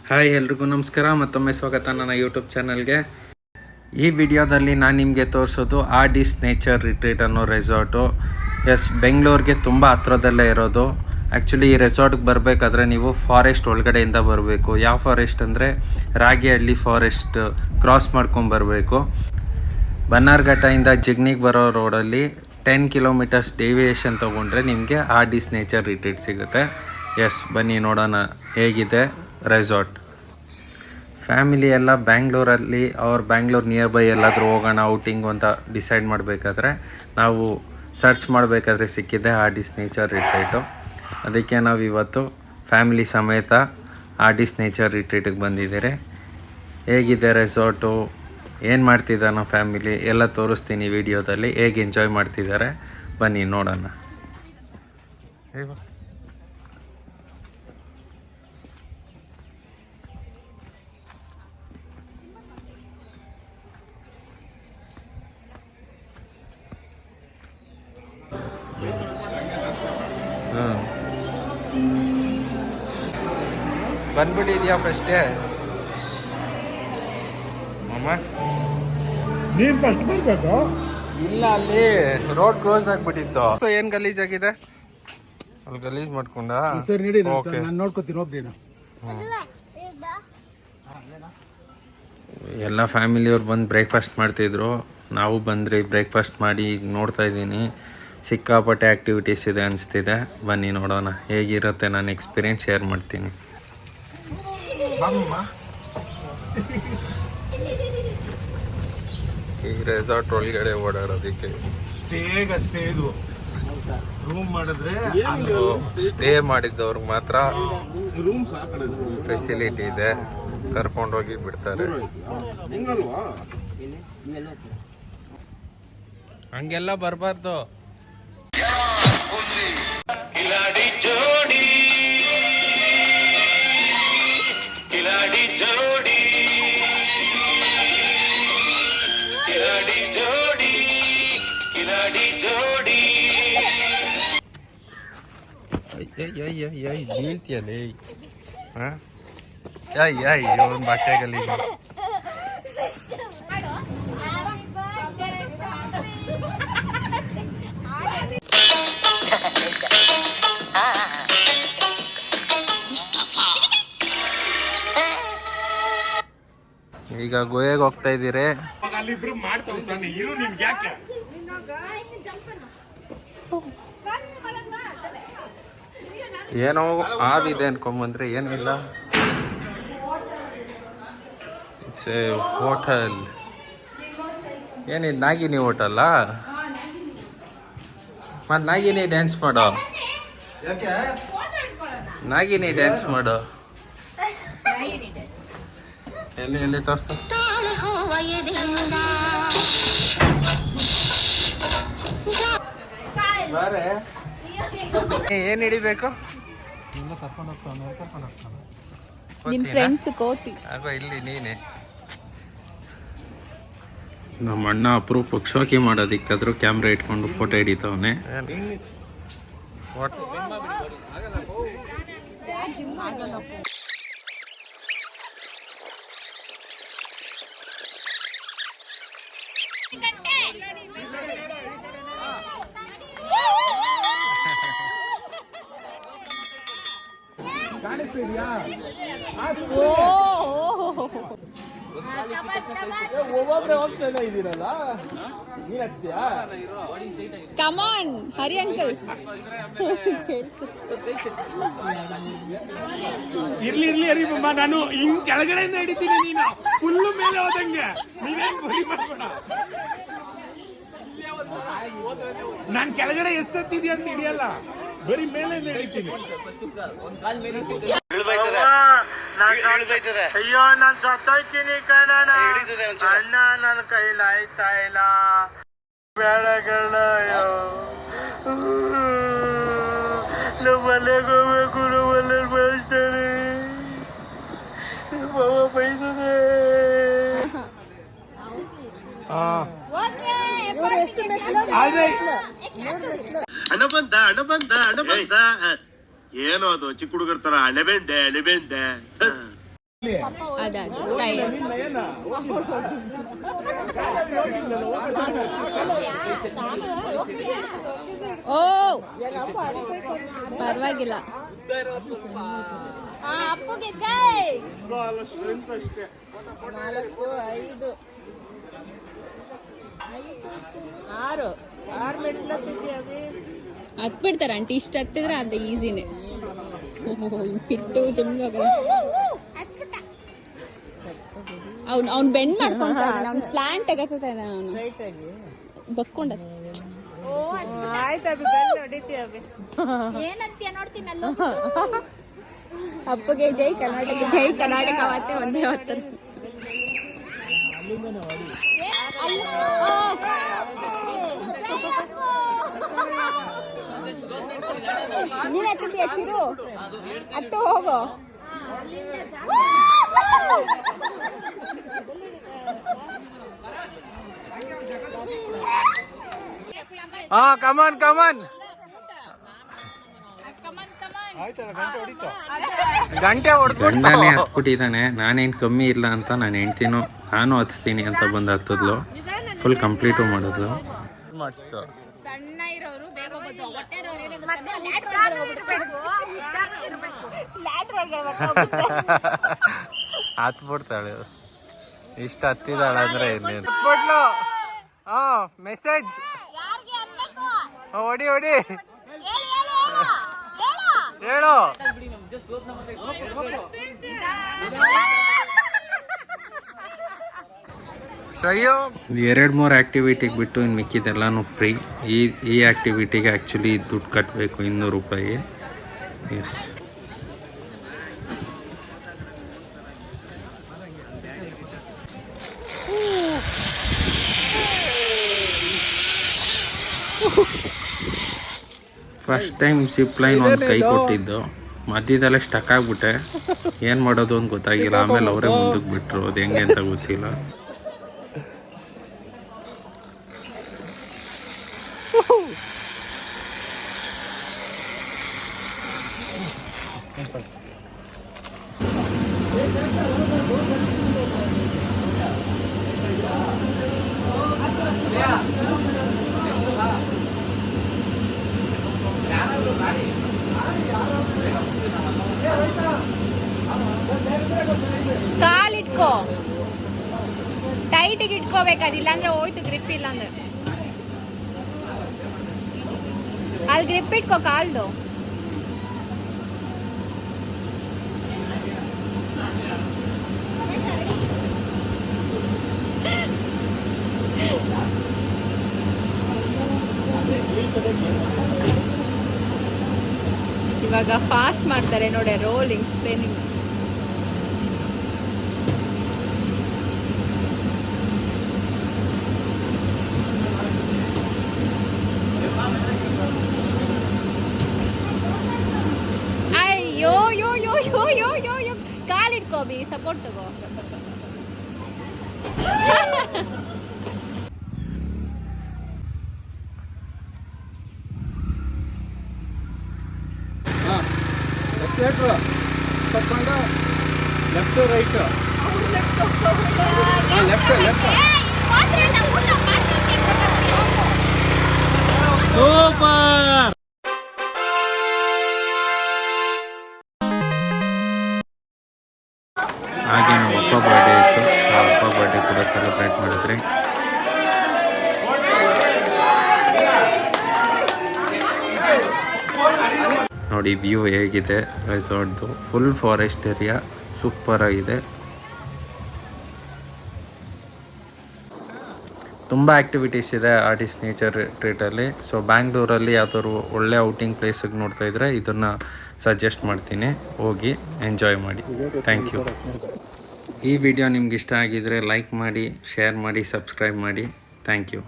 Hi ಎಲ್ರಿಗೂ ನಮಸ್ಕಾರ, ಮತ್ತೊಮ್ಮೆ ಸ್ವಾಗತ ನನ್ನ ಯೂಟ್ಯೂಬ್ ಚಾನಲ್ಗೆ. ಈ ವಿಡಿಯೋದಲ್ಲಿ ನಾನು ನಿಮಗೆ ತೋರಿಸೋದು ಆರ್ಡಿಸ್ ನೇಚರ್ ರಿಟ್ರೀಟ್ ಅನ್ನೋ ರೆಸಾರ್ಟು. ಬೆಂಗಳೂರಿಗೆ ತುಂಬ ಹತ್ರದಲ್ಲೇ ಇರೋದು. ಆ್ಯಕ್ಚುಲಿ ಈ ರೆಸಾರ್ಟ್ಗೆ ಬರಬೇಕಾದ್ರೆ ನೀವು ಫಾರೆಸ್ಟ್ ಒಳಗಡೆಯಿಂದ ಬರಬೇಕು. ಯಾವ ಫಾರೆಸ್ಟ್ ಅಂದರೆ ರಾಗಿಹಳ್ಳಿ ಫಾರೆಸ್ಟ್ ಕ್ರಾಸ್ ಮಾಡ್ಕೊಂಬರಬೇಕು. ಬನ್ನಾರ್ಘಟ್ಟದಿಂದ ಜಿಗ್ನಿಗೆ ಬರೋ ರೋಡಲ್ಲಿ 10 ಕಿಲೋಮೀಟರ್ಸ್ ಡೇವಿಯೇಷನ್ ತೊಗೊಂಡ್ರೆ ನಿಮಗೆ ಆರ್ಡಿಸ್ ನೇಚರ್ ರಿಟ್ರೀಟ್ ಸಿಗುತ್ತೆ. ಬನ್ನಿ ನೋಡೋಣ ಹೇಗಿದೆ ರೆಸಾರ್ಟ್. ಫ್ಯಾಮಿಲಿ ಎಲ್ಲ ಬ್ಯಾಂಗ್ಳೂರಲ್ಲಿ ಬ್ಯಾಂಗ್ಳೂರ್ ನಿಯರ್ ಬೈ ಎಲ್ಲಾದರೂ ಹೋಗೋಣ ಔಟಿಂಗು ಅಂತ ಡಿಸೈಡ್ ಮಾಡಬೇಕಾದ್ರೆ ನಾವು ಸರ್ಚ್ ಮಾಡಬೇಕಾದ್ರೆ ಸಿಕ್ಕಿದೆ ಆರ್ಡಿಸ್ ನೇಚರ್ ರಿಟ್ರೀಟು. ಅದಕ್ಕೆ ನಾವು ಇವತ್ತು ಫ್ಯಾಮಿಲಿ ಸಮೇತ ಆರ್ಡಿಸ್ ನೇಚರ್ ರಿಟ್ರೀಟಿಗೆ ಬಂದಿದ್ದೀರಿ. ಹೇಗಿದೆ ರೆಸಾರ್ಟು, ಏನು ಮಾಡ್ತಿದ್ದಾನೋ ಫ್ಯಾಮಿಲಿ ಎಲ್ಲ ತೋರಿಸ್ತೀನಿ ವಿಡಿಯೋದಲ್ಲಿ. ಹೇಗೆ ಎಂಜಾಯ್ ಮಾಡ್ತಿದ್ದಾರೆ ಬನ್ನಿ ನೋಡೋಣ. ಬಂದ್ಬಿಟ್ಟಿದ್ಯಾ ಫಸ್ಟೇ ಅಮ್ಮ? ನೀನ್ ಫಸ್ಟ್ ಬರ್ಬೇಕು. ಇಲ್ಲ, ಅಲ್ಲಿ ರೋಡ್ ಕ್ಲೋಸ್ ಆಗ್ಬಿಟ್ಟಿತ್ತು. ಸೊ ಏನ್ ಗಲೀಜಾಗಿದೆ ಅಲ್ಲಿ, ಗಲೀಜ್ ಮಾಡ್ಕೊಂಡ. ಸರಿ ನಡಿ, ನಾನು ನೋಡ್ಕೊತೀನಿ ಹೋಗ್ರಿ. ಎಲ್ಲ ಫ್ಯಾಮಿಲಿಯವ್ರು ಬಂದು ಬ್ರೇಕ್ಫಾಸ್ಟ್ ಮಾಡ್ತಿದ್ರು. ನಾವು ಬಂದ್ರಿ ಬ್ರೇಕ್ಫಾಸ್ಟ್ ಮಾಡಿ ಈಗ ನೋಡ್ತಾ ಇದ್ದೀನಿ. ಸಿಕ್ಕಾಪಟ್ಟೆ ಆ್ಯಕ್ಟಿವಿಟೀಸ್ ಇದೆ ಅನಿಸ್ತಿದೆ. ಬನ್ನಿ ನೋಡೋಣ ಹೇಗಿರುತ್ತೆ. ನಾನು ಎಕ್ಸ್ಪೀರಿಯನ್ಸ್ ಶೇರ್ ಮಾಡ್ತೀನಿ. ಈ ರೆಸಾರ್ಟ್ ಒಳಗಡೆ ಓಡಾಡೋದಕ್ಕೆ ಅಷ್ಟೇ ಇದು ರೂಮ್ ಮಾಡಿದ್ರೆ ಸ್ಟೇ ಮಾಡಿದ್ದವ್ರಿಗೆ ಮಾತ್ರ ಫೆಸಿಲಿಟಿ ಇದೆ. ಕರ್ಕೊಂಡೋಗಿ ಬಿಡ್ತಾರೆ. ಹಂಗೆಲ್ಲ ಬರಬಾರ್ದು. ಬೀಳ್ತಿಯಲ್ಲೇ ಒಂದು ಬಟ್ಟೆಗಲ್ಲಿ. ಈಗ ಗೋಯೆಗೆ ಹೋಗ್ತಾ ಇದ್ದೀರಿ. ಏನೋ ಆದಿದೆ ಅನ್ಕೊಂಬಂದ್ರೆ ಏನಿಲ್ಲ. It's A hotel. ಏನಿದು ನಾಗಿನಿ ಹೋಟೆಲ್ಲ? ಮತ್ತು ನಾಗಿನಿ ಡ್ಯಾನ್ಸ್ ಮಾಡೋ, ನಾಗಿನಿ ಡ್ಯಾನ್ಸ್ ಮಾಡೋ. ಎಲ್ಲಿ ತೋರ್ಸು. ಏನ್ ಹಿಡಿಬೇಕು? ಇಲ್ಲಿ ನೀನೆ. ನಮ್ಮ ಅಣ್ಣ ಅಪರೂಪಕ್ಕೆ ಶೋಕಿ ಮಾಡೋದಿಕ್ಕಾದ್ರೂ ಕ್ಯಾಮ್ರಾ ಇಟ್ಕೊಂಡು ಫೋಟೋ ಹಿಡಿತಾವನೆ. ಕಮಾನ್ ಹರಿ ಅಂಕಲ್. ಇರ್ಲಿ ಅರಿಬಮ್ಮ, ನಾನು ಹಿಂಗ್ ಕೆಳಗಡೆಯಿಂದ ಹಿಡಿತೀನಿ, ನೀನು ಫುಲ್ಲು ಮೇಲೆ ಹೋದಂಗೆ. ನೀವೇನ್ ಬರಿ ಮಾಡ್ಬೇಡ. ನಾನ್ ಕೆಳಗಡೆ ಎಷ್ಟೊತ್ತಿದ್ಯಾ ಅಂತ ಹಿಡಿಯಲ್ಲ, ಬರೀ ಮೇಲೆಯಿಂದ ಹಿಡಿತೀನಿ. ಅಯ್ಯೋ ನಾನ್ ಸತ್ತೋಯ್ತೀನಿ ಕಣಣ್ಣ. ಅಣ್ಣ ನನ್ನ ಕೈಲಿ ಆಯ್ತಾ ಇಲ್ಲ. ಬೇಡ ಕಣ. ನಾವು ಮನೆಗೆ ಹೋಗ್ಬೇಕು. ನಾವು ಮನೇಲಿ ಬಯಸ್ತಾರೆ. ಬಾವ ಬೈತದೆ. ಹಣ ಬಂದ ಏನೋ ಅದು ಚಿಕ್ಕ ಹುಡುಗರ ತರ ಅಣೆಬೆಂದೆ ಅದಾದ ಟೈರ್. ಓ ಪರವಾಗಿಲ್ಲ. ಅಪ್ಪುಗೆ ಜೈ. ಹತ್ಬಿಡ್ತಾರ ಆಂಟಿ, ಇಷ್ಟ ಹತ್ತಿದ್ರೆ ಅದು ಈಸಿನೇ. ಫಿಟ್ಟು ಜಮ್ಗಾಗಲ್ಲ. ಅವ್ನು ಬೆಂಡ್ ಮಾಡ್ಕೊಂತ ಅವ್ನು ಸ್ಲ್ಯಾಂಟ್ ಆಗತ್ತ ಅವನು ಬಕ್ಕೊಂಡ. ಏನಂತೀಯ ನೋಡ್ತೀನಲ್ಲ. ಅಪ್ಪಗೆ ಜೈ ಕರ್ನಾಟಕ, ಜೈ ಕರ್ನಾಟಕ ಅವತ್ತೆ ಒಂದೇ ಹೊತ್ತು. ನೀನ್ ಹತ್ತಿದ್ಯಾ ಚಿರು? ಹತ್ತು ಹೋಗೋ. ಕಮಾನ್ ಕಮಾನ್. ಗಂಟೆ ಗಂಡನೇ ಹತ್ಬಿಟ್ಟಿದ್ದಾನೆ. ನಾನೇನು ಕಮ್ಮಿ ಇಲ್ಲ ಅಂತ ನಾನು ಹೆಂಡ್ತಿನೂ ನಾನು ಹತ್ತೀನಿ ಅಂತ ಬಂದು ಹತ್ತದ್ಲು. ಫುಲ್ ಕಂಪ್ಲೀಟು ಮಾಡಿದ್ಲು. ಮಾಡಿಸ್ತು. ಸಣ್ಣ ಇರೋರು ಬೇಗ ಹೋಗೋದು, ಹೊಟ್ಟೆ ಹತ್ಬಿಡ್ತಾಳೆ. ಇಷ್ಟ ಹತ್ತಿದಾಳ ಅಂದ್ರೆ ಇನ್ನೇನು ಬಿಟ್ಲು. ಮೆಸೇಜ್ ಹೊಡಿ ಹೊಡಿ ಹೇಳು. ಎರಡು ಮೂರು ಆ್ಯಕ್ಟಿವಿಟಿಗೆ ಬಿಟ್ಟು ಇನ್ನು ಮಿಕ್ಕಿದೆಲ್ಲನೂ ಫ್ರೀ. ಈ ಆ್ಯಕ್ಟಿವಿಟಿಗೆ ಆ್ಯಕ್ಚುಲಿ ದುಡ್ಡು ಕಟ್ಟಬೇಕು, 200 ರೂಪಾಯಿ. Yes, first time zip line ಒಂದು ಕೈ ಕೊಟ್ಟಿದ್ದು, ಮಧ್ಯದಲ್ಲೇ ಸ್ಟಕ್ ಆಗ್ಬಿಟ್ಟೆ. ಏನು ಮಾಡೋದು ಅಂತ ಗೊತ್ತಾಗಿಲ್ಲ. ಆಮೇಲೆ ಅವರೇ ಮುಂದಕ್ಕೆ ಬಿಟ್ಟರು. ಅದು ಹೆಂಗೆ ಅಂತ ಗೊತ್ತಿಲ್ಲ. ಕಾಲಿಟ್ಕೋ, ಟೈಟಿಗೆ ಇಟ್ಕೋಬೇಕಾದ, ಇಲ್ಲಾಂದ್ರೆ ಹೋಯ್ತು ಗ್ರಿಪ್. ಇಲ್ಲ ಅಂದ್ರೆ ಅಲ್ಲಿ ಗ್ರಿಪ್ ಇಟ್ಕೋ ಕಾಲ್ದು. ಇವಾಗ ಫಾಸ್ಟ್ ಮಾಡ್ತಾರೆ ನೋಡಿ, ರೋಲಿಂಗ್ ಸ್ಪಿನ್ನಿಂಗ್. ಅಯ್ಯೋ ಯೋ ಯೋ ಯೋ ಯೋ ಯೋ ಯೋ, ಕಾಲಿಟ್ಕೋ ಬಿ, ಸಪೋರ್ಟ್ ತಗೋ. ತಗೊಂಡು ಲೆಫ್ಟ್ ರೈಟ್ ಲೆಫ್ಟ್ ಸೂಪರ್. ಹಾಗೆ ನಮ್ಮ ಅಪ್ಪ ಬರ್ಡೇ ಇತ್ತು. ಸೊ ಅಪ್ಪ ಬರ್ಡೇ ಕೂಡ ಸೆಲೆಬ್ರೇಟ್ ಮಾಡಿದ್ರಿ. ನೋಡಿ ವ್ಯೂ ಹೇಗಿದೆ ರೆಸಾರ್ಟ್ದು. ಫುಲ್ ಫಾರೆಸ್ಟ್ ಏರಿಯಾ, ಸೂಪರ್ ಆಗಿದೆ. ತುಂಬ ಆ್ಯಕ್ಟಿವಿಟೀಸ್ ಇದೆ ಆರ್ಟಿಸ್ಟ್ ನೇಚರ್ ರಿಟ್ರೀಟಲ್ಲಿ. ಸೊ ಬ್ಯಾಂಗ್ಳೂರಲ್ಲಿ ಯಾವ್ದಾದ್ರು ಒಳ್ಳೆ ಔಟಿಂಗ್ ಪ್ಲೇಸಿಗೆ ನೋಡ್ತಾ ಇದ್ದರೆ ಇದನ್ನು ಸಜೆಸ್ಟ್ ಮಾಡ್ತೀನಿ. ಹೋಗಿ ಎಂಜಾಯ್ ಮಾಡಿ. Thank you. ಈ ವಿಡಿಯೋ ನಿಮ್ಗೆ ಇಷ್ಟ ಆಗಿದರೆ ಲೈಕ್ ಮಾಡಿ, ಶೇರ್ ಮಾಡಿ, ಸಬ್ಸ್ಕ್ರೈಬ್ ಮಾಡಿ. Thank you.